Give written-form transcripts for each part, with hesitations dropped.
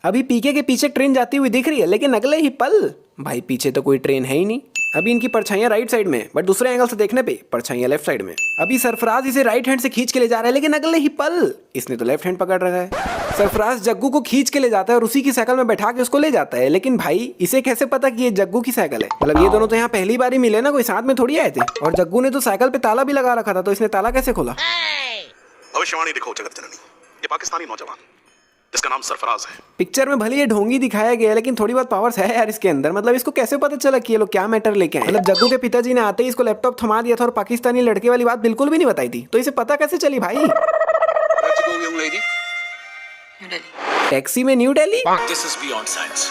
अभी पीके के पीछे ट्रेन जाती हुई दिख रही है, लेकिन अगले ही पल भाई पीछे तो कोई ट्रेन है ही नहीं। अभी इनकी परछाइयां राइट साइड में, बट दूसरे एंगल से देखने पे परछाइयां लेफ्ट साइड में। अभी सरफराज इसे राइट हैंड से खींच के ले जा रहा है, लेकिन अगले ही पल इसने तो लेफ्ट हैंड पकड़ रखा है। सरफराज जग्गू को खींच के ले जाता है और उसी की साइकिल में बैठा के उसको ले जाता है, लेकिन भाई इसे कैसे पता कि ये जग्गू की साइकिल है? मतलब ये दोनों तो यहाँ पहली बार ही मिले ना, कोई साथ में थोड़ी आए थे। और जग्गू ने तो साइकिल पे ताला भी लगा रखा था, तो इसने ताला कैसे खोला? भविष्यवाणी देखो जगत जननी, ये पाकिस्तानी नौजवान जिसका नाम सरफराज है। पिक्चर में भले ये ढोंगी दिखाया गया है, लेकिन थोड़ी बहुत पावर्स है यार इसके अंदर। मतलब इसको कैसे पता चला कि ये लोग क्या मैटर लेके आए? मतलब जग्गू के पिताजी ने आते ही इसको लैपटॉप थमा दिया था और पाकिस्तानी लड़के वाली बात बिल्कुल भी नहीं बताई थी, तो इसे पता कैसे चली भाई? टैक्सी में new Delhi? This is beyond science.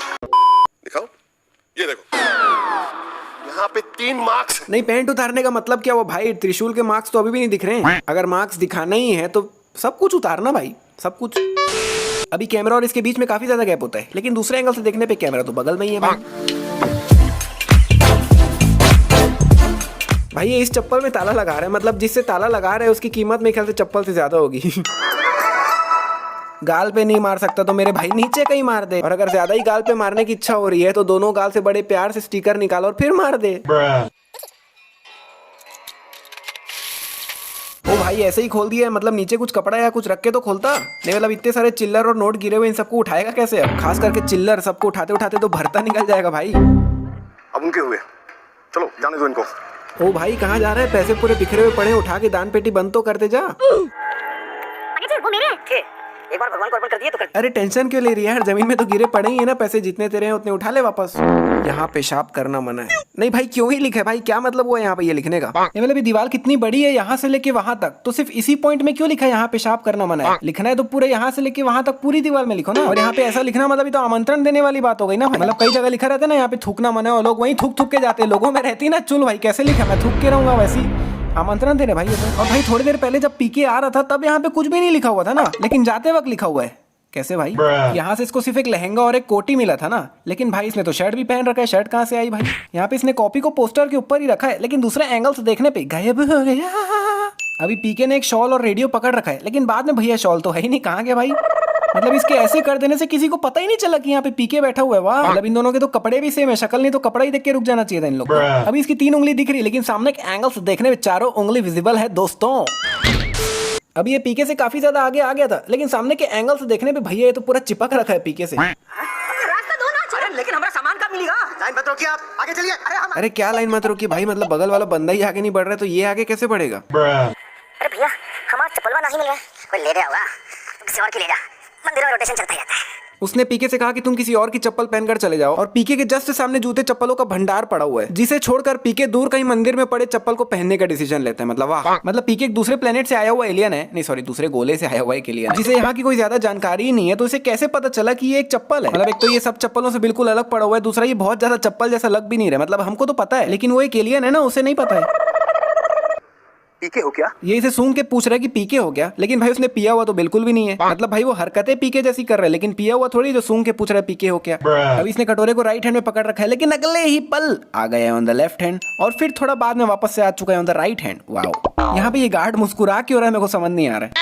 दिखाओ, ये देखो, यहाँ पे 3 मार्क्स। नहीं, पैंट उतारने का मतलब क्या हुआ भाई? त्रिशूल के मार्क्स तो अभी भी नहीं दिख रहे हैं। अगर मार्क्स दिखाना ही है तो सब कुछ उतारना भाई, सब कुछ। अभी कैमरा और इसके बीच में काफी ज्यादा गैप होता है, लेकिन दूसरे एंगल से देखने पे कैमरा तो बगल में ही है भाई। ये इस चप्पल में ताला लगा रहा है, मतलब जिससे ताला लगा रहा है उसकी कीमत मेरे ख्याल से चप्पल से ज्यादा होगी। गाल पे नहीं मार सकता तो मेरे भाई नीचे कहीं मार दे, और अगर ज्यादा ही गाल पे मारने की इच्छा हो रही है तो दोनों गाल से बड़े प्यार से स्टिकर निकालो और फिर मार दे। ओ भाई ऐसे ही खोल दिया है, मतलब नीचे कुछ कपड़ा या कुछ रख के तो खोलता नहीं। मतलब इतने सारे चिल्लर और नोट गिरे हुए, इन सबको उठाएगा कैसे? अब खास करके चिल्लर, सबको उठाते उठाते तो भरता निकल जाएगा भाई। अब उनके हुए, चलो जाने दो इनको। ओ भाई कहाँ जा रहा है? पैसे पूरे बिखरे हुए पड़े, उठा के दान पेटी बंद तो करते जा। वो मेरे थे, एक बार भगवान को अर्पण कर दिए तो कर। अरे टेंशन क्यों ले रही है यार? जमीन में तो गिरे पड़े ही है ना पैसे, जितने तेरे हैं उतने उठा ले वापस। यहाँ पेशाब करना मना है। नहीं भाई क्यों ही लिखा है भाई? क्या मतलब वो है यहाँ पे ये लिखने का? ये मतलब ये दीवार कितनी बड़ी है, यहाँ से लेके वहां तक, तो सिर्फ इसी पॉइंट में क्यों लिखा है यहाँ पेशाब करना मना है? लिखना है तो पूरे यहाँ से लेके वहां तक पूरी दीवार में लिखो ना। और यहाँ पे ऐसा लिखना मतलब तो आमंत्रण देने वाली बात हो गई ना। मतलब कई जगह लिखा रहता है ना यहाँ पे थूकना मना है, और लोग वहीं थूक थूक के जाते हैं। लोगों में रहती ना चुल भाई, कैसे लिखा? मैं थूक के रहूंगा वैसी आमंत्रण दे रहे भाई ये तो। और भाई थोड़ी देर पहले जब पीके आ रहा था तब यहाँ पे कुछ भी नहीं लिखा हुआ था ना, लेकिन जाते वक्त लिखा हुआ है। कैसे भाई? यहाँ से इसको सिर्फ एक लहंगा और एक कोट ही मिला था ना, लेकिन भाई इसने तो शर्ट भी पहन रखा है। शर्ट कहाँ से आई भाई? यहाँ पे इसने कॉपी को पोस्टर के ऊपर ही रखा है, लेकिन दूसरे एंगल से देखने पे गायब हो गया। अभी पीके ने एक शॉल और रेडियो पकड़ रखा है, लेकिन बाद में भैया शॉल तो है ही नहीं, कहाँ गया भाई? मतलब इसके ऐसे कर देने से किसी को पता ही नहीं चला कि यहाँ पे पीके बैठा हुआ है। वाह, मतलब इन दोनों के तो कपड़े भी सेम है, शक्ल नहीं तो कपड़ा ही देख के रुक जाना चाहिए था इन लोग को। अभी इसकी 3 उंगली दिख रही है, लेकिन सामने के एंगल से देखने में चारों उंगली विजिबल है दोस्तों। अभी ये पीके से काफी ज्यादा आगे आ गया था, लेकिन सामने के एंगल से देखने पे भैया ये तो पूरा चिपक रखा है पीके से। रास्ता दो ना। अरे लेकिन हमारा सामान कब मिलेगा? लाइन मत रोकिए, आप आगे चलिए। अरे क्या लाइन मत रोकिए भाई? मतलब बगल वाला बंदा ही आगे नहीं बढ़ रहा है तो ये आगे कैसे बढ़ेगा? अरे भैया हमारा चप्पलवा नहीं मिल रहा है, कोई ले गया होगा, किसी और की ले जा। मंदिर में रोटेशन चलता रहता है। उसने पीके से कहा कि तुम किसी और की चप्पल पहनकर चले जाओ, और पीके के जस्ट सामने जूते चप्पलों का भंडार पड़ा हुआ है, जिसे छोड़कर पीके दूर कहीं मंदिर में पड़े चप्पल को पहनने का डिसीजन लेते हैं। मतलब वाह, मतलब पीके एक दूसरे प्लेनेट से आया हुआ एलियन है, नहीं सॉरी दूसरे गोले से आया हुआ एक एलियन, जिसे यहाँ की कोई ज्यादा जानकारी ही नहीं है, तो इसे कैसे पता चला कि ये एक चप्पल है? मतलब एक तो ये सब चप्पलों से बिल्कुल अलग पड़ा हुआ है, दूसरा ये बहुत ज्यादा चप्पल जैसा लग भी नहीं रहा। मतलब हमको तो पता है, लेकिन वो एक एलियन है ना, उसे नहीं पता है। पीके हो क्या? ये इसे सूंघ के पूछ रहा है कि पीके हो गया, लेकिन भाई उसने पिया हुआ तो बिल्कुल भी नहीं है। मतलब भाई वो हरकतें पीके जैसी कर रहा है, लेकिन पिया हुआ थोड़ी जो सूंघ के पूछ रहा है पीके हो क्या। अभी इसने कटोरे को राइट हैंड में पकड़ रखा है, लेकिन अगले ही पल आ गया है ऑन द लेफ्ट हैंड, और फिर थोड़ा बाद में वापस से आ चुका है on the right hand. Wow, यहाँ पे ये गार्ड मुस्कुरा क्यों रहा है मेरे को समझ नहीं आ रहा है।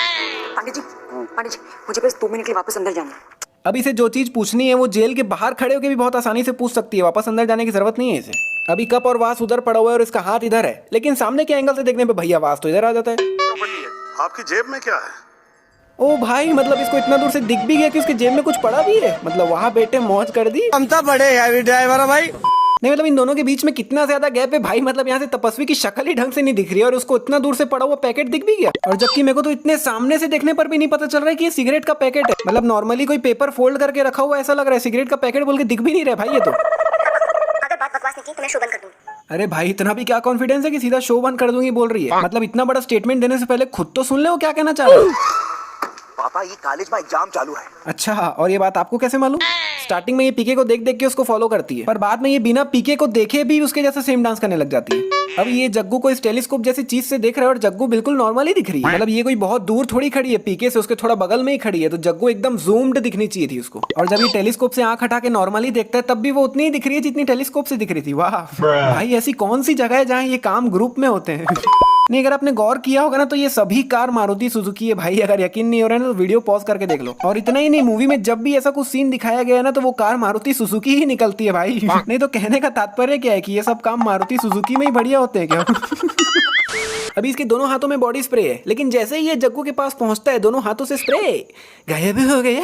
पंडित जी मुझे बस 2 मिनट के लिए वापस अंदर जाना है। अब इसे जो चीज पूछनी है वो जेल के बाहर खड़े होकर भी बहुत आसानी से पूछ सकती है, वापस अंदर जाने की जरूरत नहीं है इसे। अभी कप और वास उधर पड़ा हुआ है और इसका हाथ इधर है, लेकिन सामने के एंगल से देखने पे भैया वास तो इधर आ जाता है। आपकी जेब में क्या है? ओ भाई, मतलब इसको इतना दूर से दिख भी गया कि उसके जेब में कुछ पड़ा भी है। मतलब वहाँ बैठे मौज कर दी। हम तो बड़े हैवी ड्राइवर भाई। नहीं मतलब इन दोनों के बीच में कितना ज्यादा गैप है भाई। मतलब यहाँ से तपस्वी की शक्ल ही ढंग से नहीं दिख रही है, और उसको इतना दूर से पड़ा हुआ पैकेट दिख भी गया, और जबकि मेरे को तो इतने सामने से देखने पर भी नहीं पता चल रहा है कि ये सिगरेट का पैकेट है। मतलब नॉर्मली कोई पेपर फोल्ड करके रखा हुआ ऐसा लग रहा है, सिगरेट का पैकेट बोल के दिख भी नहीं रहा है भाई ये तो। अगर बात बकवास नहीं की तो मैं शो बंद कर दूंगी। अरे भाई इतना भी क्या कॉन्फिडेंस है कि सीधा शो बंद कर दूंगी बोल रही है? मतलब इतना बड़ा स्टेटमेंट देने से पहले खुद तो सुन ले वो क्या कहना चाह रहा है। पापा ये कॉलेज में एग्जाम चालू है। अच्छा, और ये बात आपको कैसे मालूम? स्टार्टिंग में ये पीके को देख देख के उसको फॉलो करती है, पर बाद में ये बिना पीके को देखे भी उसके जैसा सेम डांस करने लग जाती है। अब ये जग्गू को इस टेलीस्कोप जैसी चीज से देख रहा है, और जग्गू बिल्कुल नॉर्मली दिख रही है। मतलब ये कोई बहुत दूर थोड़ी खड़ी है, पीके से उसके थोड़ा बगल में ही खड़ी है, तो जग्गू एकदम जूम्ड दिखनी चाहिए थी उसको। और जब ये टेलीस्कोप से आंख हटा के नॉर्मली देखता है तब भी वो उतनी ही दिख रही है जितनी टेलीस्कोप से दिख रही थी। वाह भाई, ऐसी कौन सी जगह है जहाँ ये काम ग्रुप में होते हैं? नहीं, अगर आपने गौर किया होगा ना तो ये सभी कार मारुति सुजुकी है भाई। अगर यकीन नहीं हो रहा है ना तो वीडियो पॉज करके देख लो। और इतना ही नहीं, मूवी में जब भी ऐसा कुछ सीन दिखाया गया है ना तो वो कार मारुति सुजुकी ही निकलती है भाई। नहीं तो कहने का तात्पर्य क्या है कि ये सब काम मारुति सुजुकी में ही बढ़िया होते हैं क्या? अभी इसके दोनों हाथों में बॉडी स्प्रे है, लेकिन जैसे ही ये जग्गू के पास पहुंचता है दोनों हाथों से स्प्रे गायब हो गया।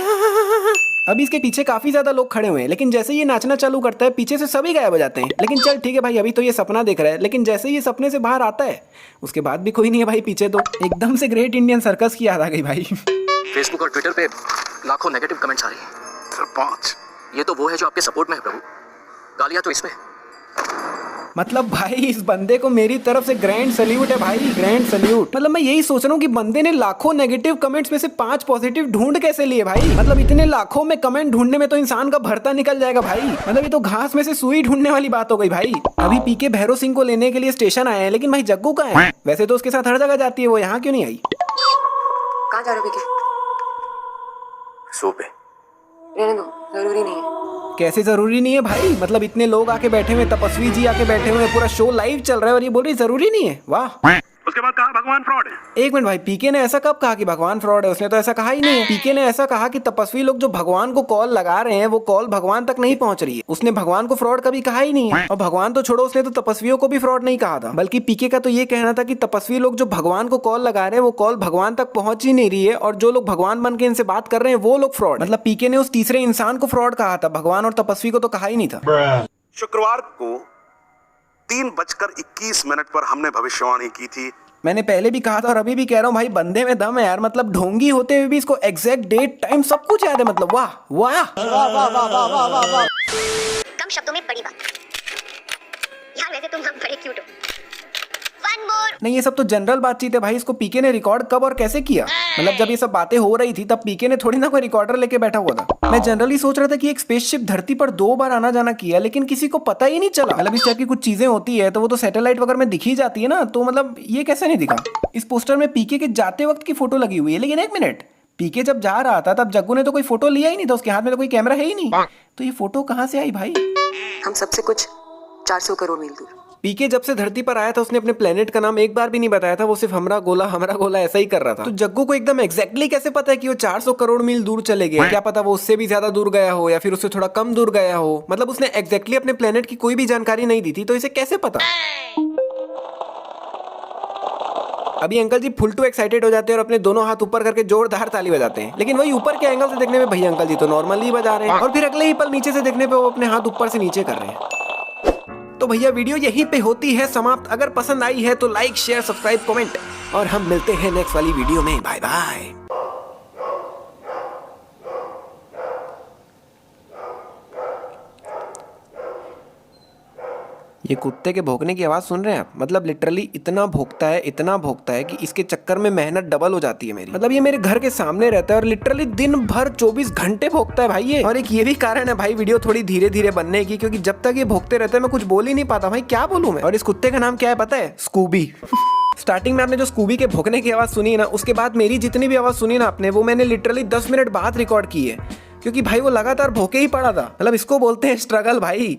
अभी इसके पीछे काफी ज्यादा लोग खड़े हुए हैं, लेकिन जैसे ये नाचना चालू करता है पीछे से सभी गायब हो जाते हैं। लेकिन चल ठीक है भाई, अभी तो ये सपना देख रहा है, लेकिन जैसे ही ये सपने से बाहर आता है उसके बाद भी कोई नहीं है भाई पीछे। तो एकदम से ग्रेट इंडियन सर्कस की याद आ गई भाई। फेसबुक और ट्विटर पे लाखों नेगेटिव कमेंट्स आ रही हैं। सरपंच, ये तो वो है जो आपके सपोर्ट में है प्रभु, गालियां तो इसमें। मतलब भाई इस बंदे को मेरी तरफ से ग्रैंड सैल्यूट है भाई, ग्रैंड सैल्यूट। मतलब मैं यही सोच रहा हूँ कि बंदे ने लाखों नेगेटिव कमेंट्स में से 5 पॉजिटिव ढूंढ कैसे लिए भाई। मतलब इतने लाखों में कमेंट ढूंढने में तो इंसान का भरता निकल जाएगा भाई। मतलब ये तो घास में से सुई ढूंढने वाली बात हो गई भाई। अभी पीके भैरव सिंह को लेने के लिए स्टेशन आए हैं, लेकिन भाई जग्गू कहाँ है? वैसे तो उसके साथ हर जगह जाती है, वो यहाँ क्यों नहीं आई? कहाँ जा रहे हो पीके? सो पे रहने दो, जरूरी नहीं है। कैसे जरूरी नहीं है भाई? मतलब इतने लोग आके बैठे हुए, तपस्वी जी आके बैठे हुए, पूरा शो लाइव चल रहा है और ये बोल रही जरूरी नहीं है। वाह। उसके बाद कहा भगवान फ्रॉड है। एक मिनट भाई, पीके ने ऐसा कब कहा कि भगवान फ्रॉड है? उसने तो ऐसा कहा ही नहीं है। पीके ने ऐसा कहा कि तपस्वी लोग जो भगवान को कॉल लगा रहे हैं वो कॉल भगवान तक नहीं पहुंच रही है। उसने भगवान को फ्रॉड कभी कहा ही नहीं है। और भगवान तो छोड़ो, उसने तो तपस्वियों को भी फ्रॉड नहीं कहा था। बल्कि पीके का तो ये कहना था कि तपस्वी लोग जो भगवान को कॉल लगा रहे हैं वो कॉल भगवान तक पहुंच ही नहीं रही है, और जो लोग भगवान बन के इनसे बात कर रहे हैं वो लोग फ्रॉड। मतलब पीके ने उस तीसरे इंसान को फ्रॉड कहा था, भगवान और तपस्वी को तो कहा ही नहीं था। शुक्रवार को 3:21 पर हमने भविष्यवाणी की थी। मैंने पहले भी कहा था और अभी भी कह रहा हूँ भाई, बंदे में दम है यार। मतलब ढोंगी होते हुए भी इसको एग्जैक्ट डेट टाइम सब कुछ याद है। मतलब वाह वाह। कम शब्दों में बड़ी बात। यार वैसे तुम हम बड़े क्यूट हो। One more. नहीं, ये सब तो जनरल बातचीत है भाई। इसको पीके ने रिकॉर्ड कब और कैसे किया? मतलब जब ये सब बातें हो रही थी तब पीके ने थोड़ी ना कोई रिकॉर्डर लेके बैठा हुआ था। मैं जनरली सोच रहा था कि एक स्पेसशिप धरती पर 2 बार आना जाना किया, लेकिन किसी को पता ही नहीं चला। मतलब इस टाइप की कुछ चीजें होती है तो वो तो सैटेलाइट वगैरह में दिखी जाती है ना, तो मतलब ये कैसे नहीं दिखा? इस पोस्टर में पीके के जाते वक्त की फोटो लगी हुई है, लेकिन एक मिनट, पीके जब जा रहा था तब जग्गू ने तो कोई फोटो लिया ही नहीं था, उसके हाथ में तो कोई कैमरा है ही नहीं। तो ये फोटो कहाँ से आई भाई? हम सबसे कुछ 400 करोड़ मील दूर। पीके जब से धरती पर आया था उसने अपने प्लेनेट का नाम एक बार भी नहीं बताया था। वो सिर्फ हमरा गोला ऐसा ही कर रहा था। तो जग्गू को एकदम एग्जैक्टली कैसे पता है कि वो 400 करोड़ मील दूर चले गए? क्या पता वो उससे भी ज्यादा दूर गया हो या फिर उससे थोड़ा कम दूर गया हो। मतलब उसने एग्जैक्टली अपने प्लेनेट की कोई भी जानकारी नहीं दी थी, तो इसे कैसे पता? अभी uncle ji full to excited हो जाते हैं और अपने दोनों हाथ ऊपर करके जोरदार ताली बजाते हैं, लेकिन वही ऊपर के एंगल से देखने में भैया अंकल जी तो नॉर्मली बजा रहे हैं, और फिर अगले ही पल नीचे से देखने पे वो अपने हाथ ऊपर से नीचे कर रहे हैं। तो भैया वीडियो यहीं पे होती है समाप्त। अगर पसंद आई है तो लाइक शेयर सब्सक्राइब कमेंट, और हम मिलते हैं नेक्स्ट वाली वीडियो में। Bye bye. ये कुत्ते के भौंकने की आवाज सुन रहे हैं आप? मतलब लिटरली इतना भौंकता है कि इसके चक्कर में मेहनत डबल हो जाती है मेरी। मतलब ये मेरे घर के सामने रहता है और लिटरली दिन भर 24 घंटे भौंकता है भाई ये। और एक ये भी कारण है भाई वीडियो थोड़ी धीरे धीरे बनने की, क्योंकि जब तक ये भौंकते रहते हैं मैं कुछ बोल ही नहीं पाता भाई, क्या बोलूं मैं। और इस कुत्ते का नाम क्या है पता है? स्कूबी। स्टार्टिंग में आपने जो स्कूबी के भौंकने की आवाज सुनी ना, उसके बाद मेरी जितनी भी आवाज सुनी ना आपने, वो मैंने लिटरली 10 मिनट बाद रिकॉर्ड की है, क्योंकि भाई वो लगातार भौंके ही पड़ा था। मतलब इसको बोलते हैं स्ट्रगल भाई।